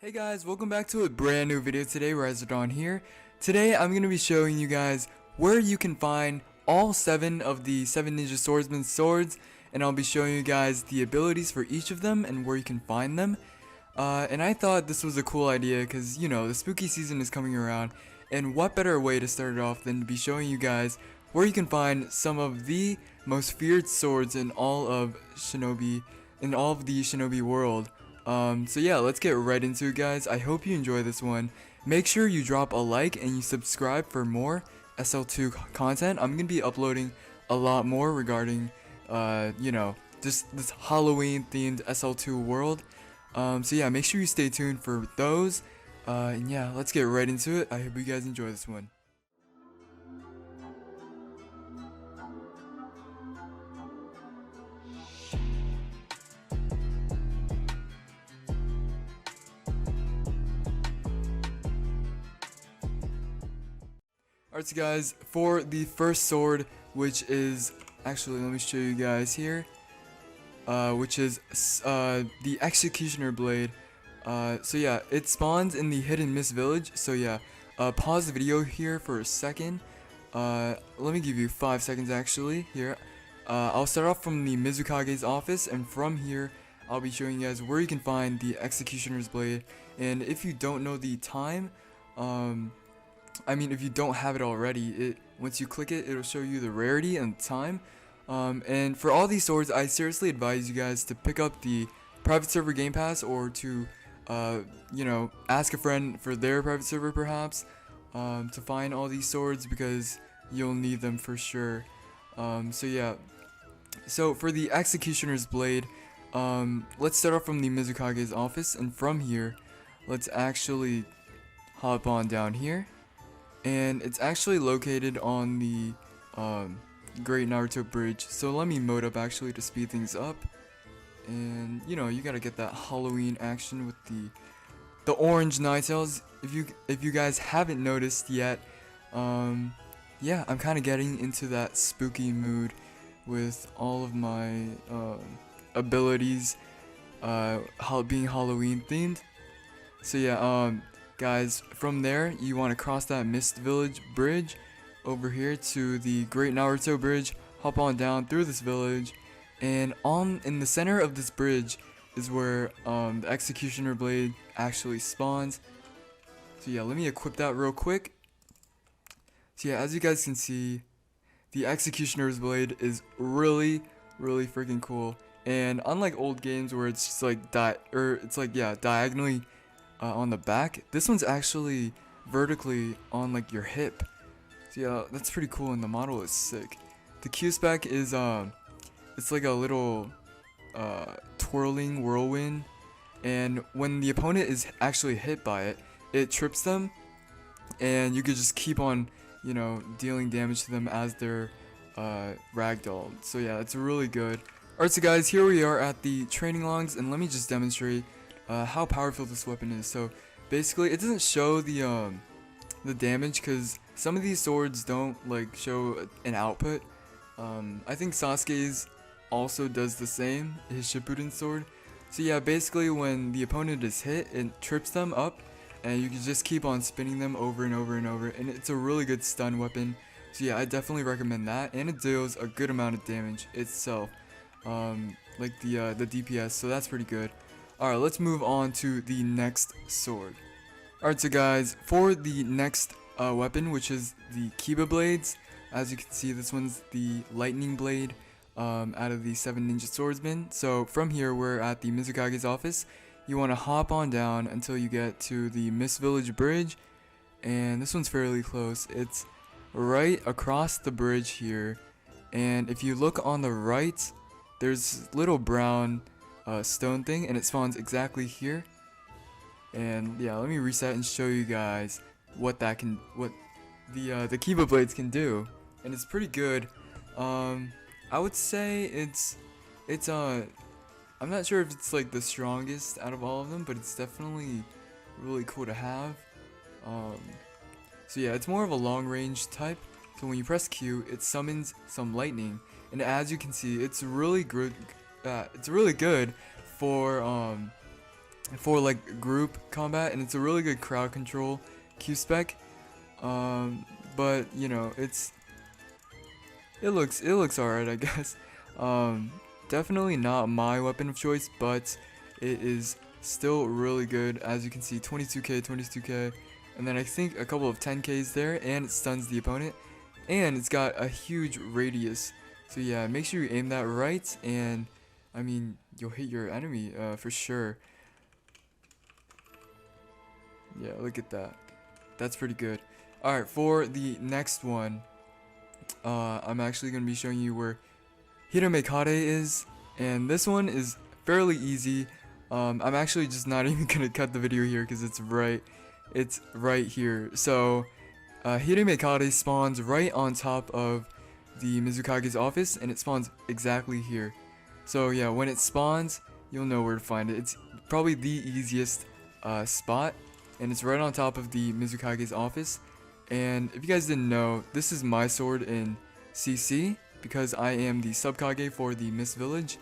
Hey guys, welcome back to a brand new video today. RiserrDawn here. Today I'm going to be showing you guys where you can find all 7 of the 7 Ninja Swordsman's swords, and I'll be showing you guys the abilities for each of them and where you can find them. And I thought this was a cool idea because, you know, the spooky season is coming around, and what better way to start it off than to be showing you guys where you can find some of the most feared swords in all of Shinobi, in all of the Shinobi world. So yeah, let's get right into it, guys. I hope you enjoy this one. Make sure you drop a like and you subscribe for more SL2 content. I'm gonna be uploading a lot more regarding, you know, just this Halloween themed SL2 world. So yeah, make sure you stay tuned for those. And yeah, let's get right into it. I hope you guys enjoy this one. Alright, so guys, for the first sword, which is, actually let me show you guys here, which is the Executioner Blade. So yeah, it spawns in the Hidden Mist Village. So yeah, pause the video here for a second. Let me give you 5 seconds actually here. I'll start off from the Mizukage's office, and from here I'll be showing you guys where you can find the Executioner's Blade. And if you don't know the time, I mean, if you don't have it already, once you click it, it'll show you the rarity and time. And for all these swords, I seriously advise you guys to pick up the private server game pass, or to, you know, ask a friend for their private server perhaps, to find all these swords, because you'll need them for sure. So yeah, so for the Executioner's Blade, let's start off from the Mizukage's office, and from here, let's actually hop on down here. And it's actually located on the Great Naruto Bridge. So let me mode up actually to speed things up. And you know, you gotta get that Halloween action with the orange Ninetales. If you guys haven't noticed yet, yeah, I'm kind of getting into that spooky mood with all of my abilities being Halloween themed. So yeah, guys, from there you want to cross that Mist Village bridge over here to the Great Naruto Bridge. Hop on down through this village, and in the center of this bridge is where the Executioner Blade actually spawns. So yeah, let me equip that real quick. So yeah, as you guys can see, the Executioner's Blade is really freaking cool. And unlike old games where it's just like diagonally on the back, this one's actually vertically on like your hip. So yeah, that's pretty cool, and the model is sick. The Q spec is it's like a little twirling whirlwind, and when the opponent is actually hit by it, it trips them, and you could just keep on, you know, dealing damage to them as they're ragdolled. So yeah, it's really good. Alright, so guys, here we are at the training logs, and let me just demonstrate how powerful this weapon is. So basically, it doesn't show the damage because some of these swords don't like show an output. I think Sasuke's also does the same, his Shippuden sword. So yeah, basically when the opponent is hit, it trips them up, and you can just keep on spinning them over and over and over, and it's a really good stun weapon. So yeah, I definitely recommend that, and it deals a good amount of damage itself, like the DPS, so that's pretty good. Alright, let's move on to the next sword. Alright, so guys, for the next weapon, which is the Kiba blades, as you can see, this one's the lightning blade out of the 7 Ninja Swordsmen. So from here, we're at the Mizukage's office. You want to hop on down until you get to the Mist Village Bridge, and this one's fairly close. It's right across the bridge here, and if you look on the right, there's little brown stone thing, and it spawns exactly here. And yeah, let me reset and show you guys what the Kiba blades can do, and it's pretty good. I would say it's I'm not sure if it's like the strongest out of all of them, but it's definitely really cool to have. So yeah, it's more of a long range type. So when you press Q, it summons some lightning, and as you can see, it's really good. It's really good for for like group combat, and it's a really good crowd control Q spec. But you know, it looks alright, I guess. Definitely not my weapon of choice, but it is still really good. As you can see, 22k, 22k, and then I think a couple of 10ks there, and it stuns the opponent, and it's got a huge radius. So yeah, make sure you aim that right, and I mean, you'll hit your enemy for sure. Yeah, look at that. That's pretty good. Alright, for the next one, I'm actually going to be showing you where Hiramekarei is, and this one is fairly easy. I'm actually just not even going to cut the video here because it's right here. So, Hiramekarei spawns right on top of the Mizukage's office, and it spawns exactly here. So yeah, when it spawns, you'll know where to find it. It's probably the easiest spot, and it's right on top of the Mizukage's office. And if you guys didn't know, this is my sword in CC because I am the sub-kage for the Mist Village.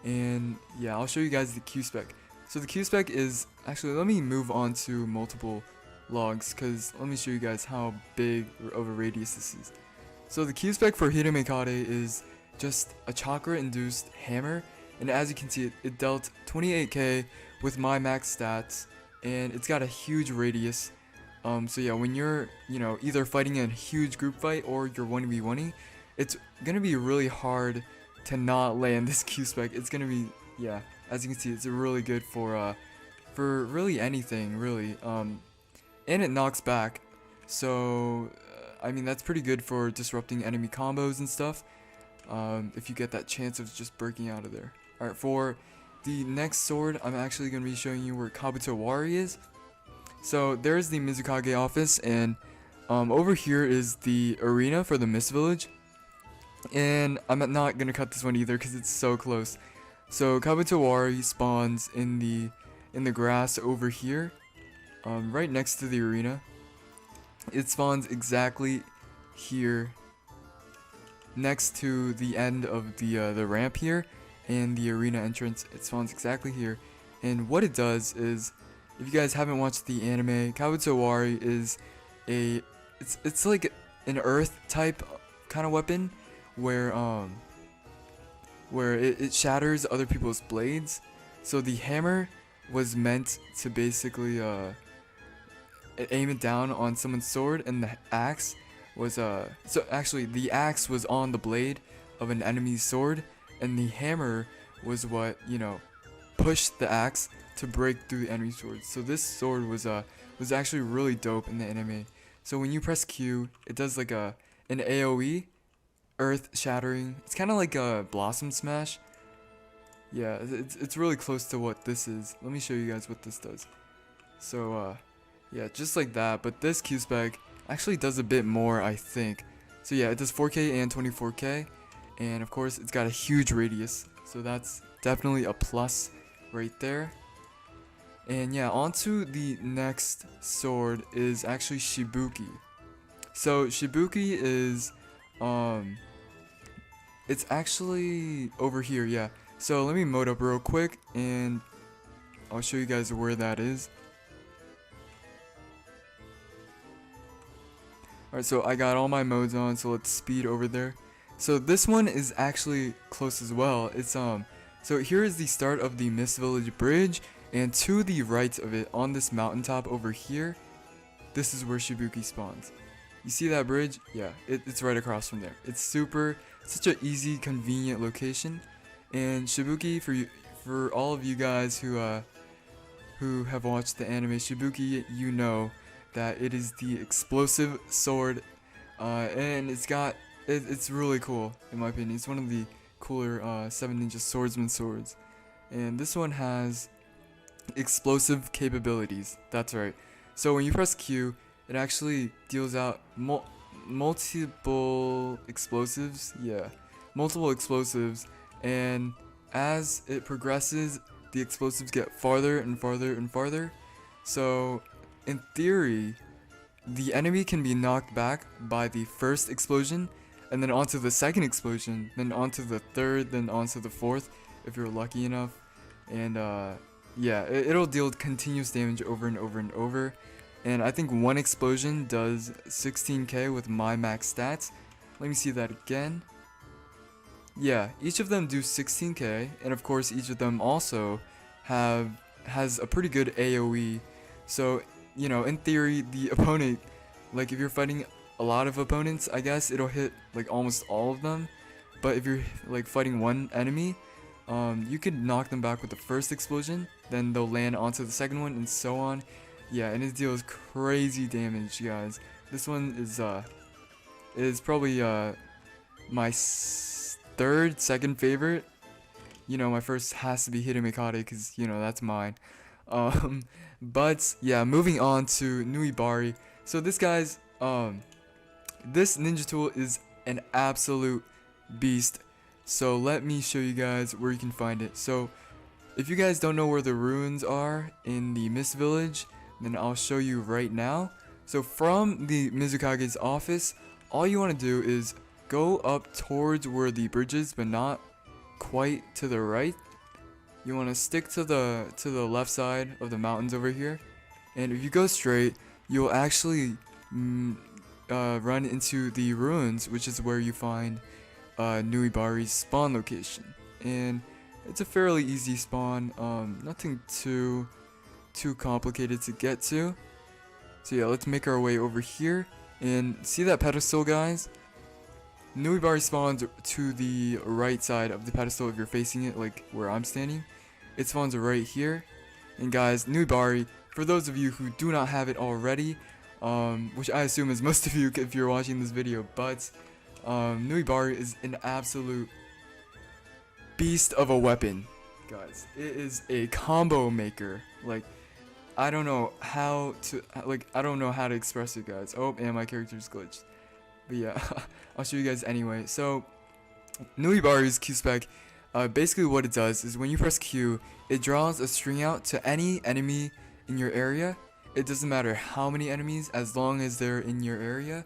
And yeah, I'll show you guys the Q spec. So the Q spec is actually, let me move on to multiple logs because let me show you guys how big of a radius this is. So the Q spec for Hiramekarei is just a chakra induced hammer, and as you can see, it dealt 28k with my max stats, and it's got a huge radius. So yeah, when you're, you know, either fighting in a huge group fight or you're 1v1ing, it's gonna be really hard to not land this Q spec. It's gonna be, yeah, as you can see, it's really good for really anything, really. And it knocks back, so I mean, that's pretty good for disrupting enemy combos and stuff. If you get that chance of just breaking out of there. Alright, for the next sword, I'm actually going to be showing you where Kabutowari is. So there's the Mizukage office, and over here is the arena for the Mist Village. And I'm not going to cut this one either because it's so close. So Kabutowari spawns in the grass over here, right next to the arena. It spawns exactly here, next to the end of the ramp here and the arena entrance. It spawns exactly here, and what it does is, if you guys haven't watched the anime, Kabutowari is it's like an earth type kind of weapon where it shatters other people's blades. So the hammer was meant to basically aim it down on someone's sword, and the axe was so actually the axe was on the blade of an enemy's sword, and the hammer was what, you know, pushed the axe to break through the enemy's sword. So this sword was actually really dope in the anime. So when you press Q, it does like an AoE, earth shattering. It's kind of like a blossom smash. Yeah, it's really close to what this is. Let me show you guys what this does. So yeah, just like that, but this Q spec actually does a bit more, I think. So yeah, it does 4k and 24k, and of course it's got a huge radius, so that's definitely a plus right there. And yeah, onto the next sword is actually Shibuki. So Shibuki is it's actually over here, yeah. So let me mode up real quick and I'll show you guys where that is. Alright, so I got all my modes on, so let's speed over there. So this one is actually close as well. It's so here is the start of the Mist Village bridge, and to the right of it, on this mountaintop over here, this is where Shibuki spawns. You see that bridge? Yeah, it's right across from there. It's such an easy, convenient location. And Shibuki, for all of you guys who have watched the anime Shibuki, you know that it is the explosive sword, and it's really cool in my opinion. It's one of the cooler 7 Ninja Swordsman swords, and this one has explosive capabilities. That's right. So when you press Q, it actually deals out multiple explosives. Yeah, multiple explosives, and as it progresses, the explosives get farther and farther and farther. So in theory, the enemy can be knocked back by the first explosion, and then onto the second explosion, then onto the third, then onto the fourth, if you're lucky enough. And yeah, it'll deal continuous damage over and over and over. And I think one explosion does 16k with my max stats. Let me see that again. Yeah, each of them do 16k, and of course each of them also has a pretty good AoE. So, you know, in theory, the opponent, like if you're fighting a lot of opponents, I guess it'll hit like almost all of them. But if you're like fighting one enemy, you could knock them back with the first explosion, then they'll land onto the second one, and so on. Yeah, and it deals crazy damage, guys. This one is probably my second favorite. You know, my first has to be Hiramekarei because, you know, that's mine. But yeah, moving on to Nuibari. So this guy's this ninja tool is an absolute beast. So let me show you guys where you can find it. So if you guys don't know where the ruins are in the Mist Village, then I'll show you right now. So from the Mizukage's office, all you want to do is go up towards where the bridge is, but not quite to the right. You want to stick to the left side of the mountains over here, and if you go straight, you'll actually run into the ruins, which is where you find Nuibari's spawn location. And it's a fairly easy spawn, nothing too complicated to get to. So yeah, let's make our way over here, and see that pedestal, guys? Nuibari spawns to the right side of the pedestal if you're facing it, like where I'm standing. It spawns right here. And guys, Nuibari, for those of you who do not have it already, which I assume is most of you if you're watching this video, but Nuibari is an absolute beast of a weapon, guys. It is a combo maker. Like, I don't know how to express it, guys. Oh, and my character's glitched. But yeah, I'll show you guys anyway. So, Nuibari's Q spec, basically what it does is when you press Q, it draws a string out to any enemy in your area. It doesn't matter how many enemies, as long as they're in your area,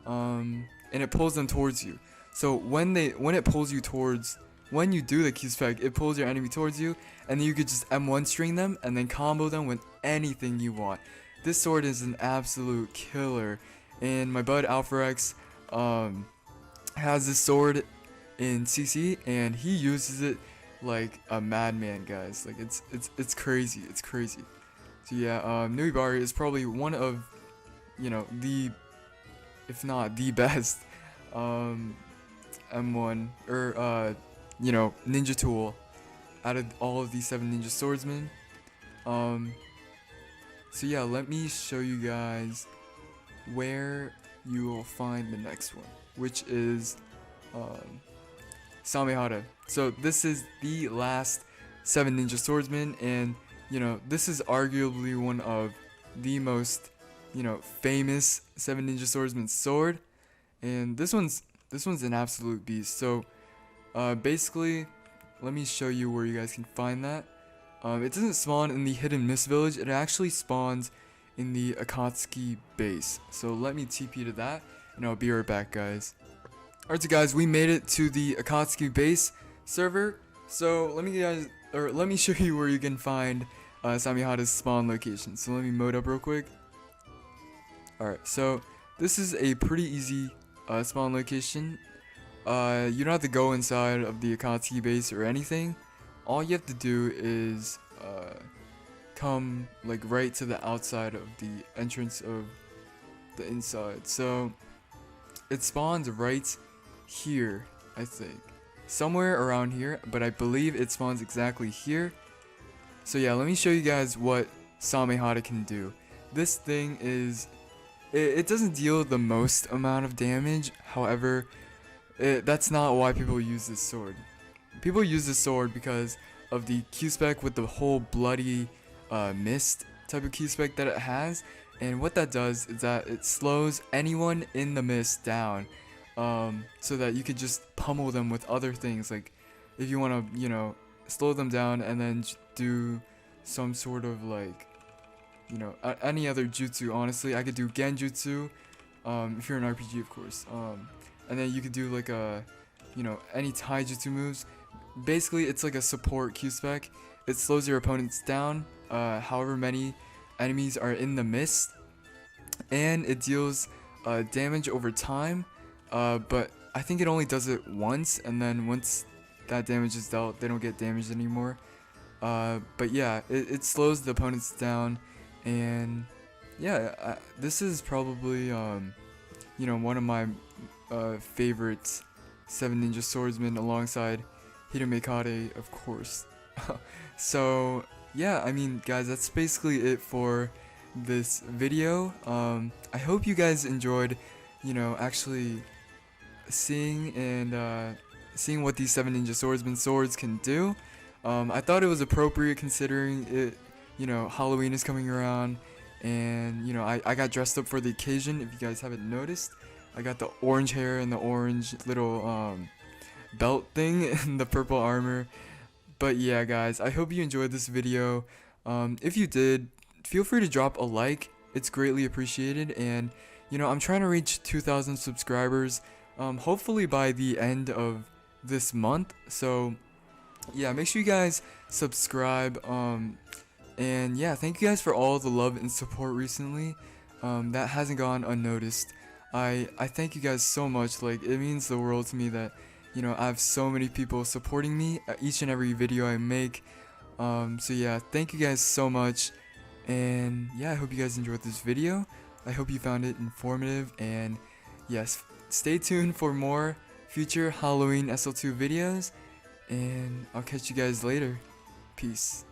and it pulls them towards you. So when it pulls you towards, when you do the Q spec, it pulls your enemy towards you, and then you could just M1 string them and then combo them with anything you want. This sword is an absolute killer. And my bud Alpharex has this sword in CC, and he uses it like a madman, guys. Like it's crazy. It's crazy. So yeah, Nuibari is probably one of, you know, if not the best M1 or you know, ninja tool out of all of these 7 ninja swordsmen. So yeah, let me show you guys where you will find the next one, which is Samehada. So this is the last 7 ninja swordsmen, and you know, this is arguably one of the most, you know, famous 7 ninja swordsman sword, and this one's an absolute beast. So basically, let me show you where you guys can find that. It doesn't spawn in the hidden Mist Village, it actually spawns in the Akatsuki base. So let me TP to that, and I'll be right back, guys. Alright, so guys, we made it to the Akatsuki base server. So let me show you where you can find Samehada's spawn location. So let me mode up real quick. Alright, so this is a pretty easy spawn location. You don't have to go inside of the Akatsuki base or anything. All you have to do is come like right to the outside of the entrance of the inside. So it spawns right here, I think, somewhere around here, but I believe it spawns exactly here. So yeah, let me show you guys what Samehada can do. This thing is, it doesn't deal the most amount of damage. However, that's not why people use this sword. People use this sword because of the Q spec with the whole bloody mist type of Q spec that it has, and what that does is that it slows anyone in the mist down, so that you could just pummel them with other things. Like if you want to, you know, slow them down and then do some sort of like, you know, any other jutsu. Honestly, I could do genjutsu, if you're an RPG, of course, and then you could do like a, you know, any taijutsu moves. Basically, it's like a support Q spec it slows your opponents down, however many enemies are in the mist, and it deals damage over time, but I think it only does it once, and then once that damage is dealt, they don't get damaged anymore. But yeah, it slows the opponents down, and yeah, this is probably one of my favorite 7 Ninja Swordsmen alongside Hiramekarei, of course. So yeah, I mean guys, that's basically it for this video. I hope you guys enjoyed, actually seeing what these 7 Ninja Swordsman swords can do. I thought it was appropriate considering it, Halloween is coming around, and I got dressed up for the occasion. If you guys haven't noticed, I got the orange hair and the orange little belt thing and the purple armor. But yeah guys, I hope you enjoyed this video. If you did, feel free to drop a like, it's greatly appreciated. And I'm trying to reach 2,000 subscribers, hopefully by the end of this month. So yeah, make sure you guys subscribe. And yeah, thank you guys for all the love and support recently. That hasn't gone unnoticed. I thank you guys so much. Like, it means the world to me that I have so many people supporting me at each and every video I make. So yeah, thank you guys so much. And yeah, I hope you guys enjoyed this video. I hope you found it informative, and yes, stay tuned for more future Halloween SL2 videos, and I'll catch you guys later. Peace.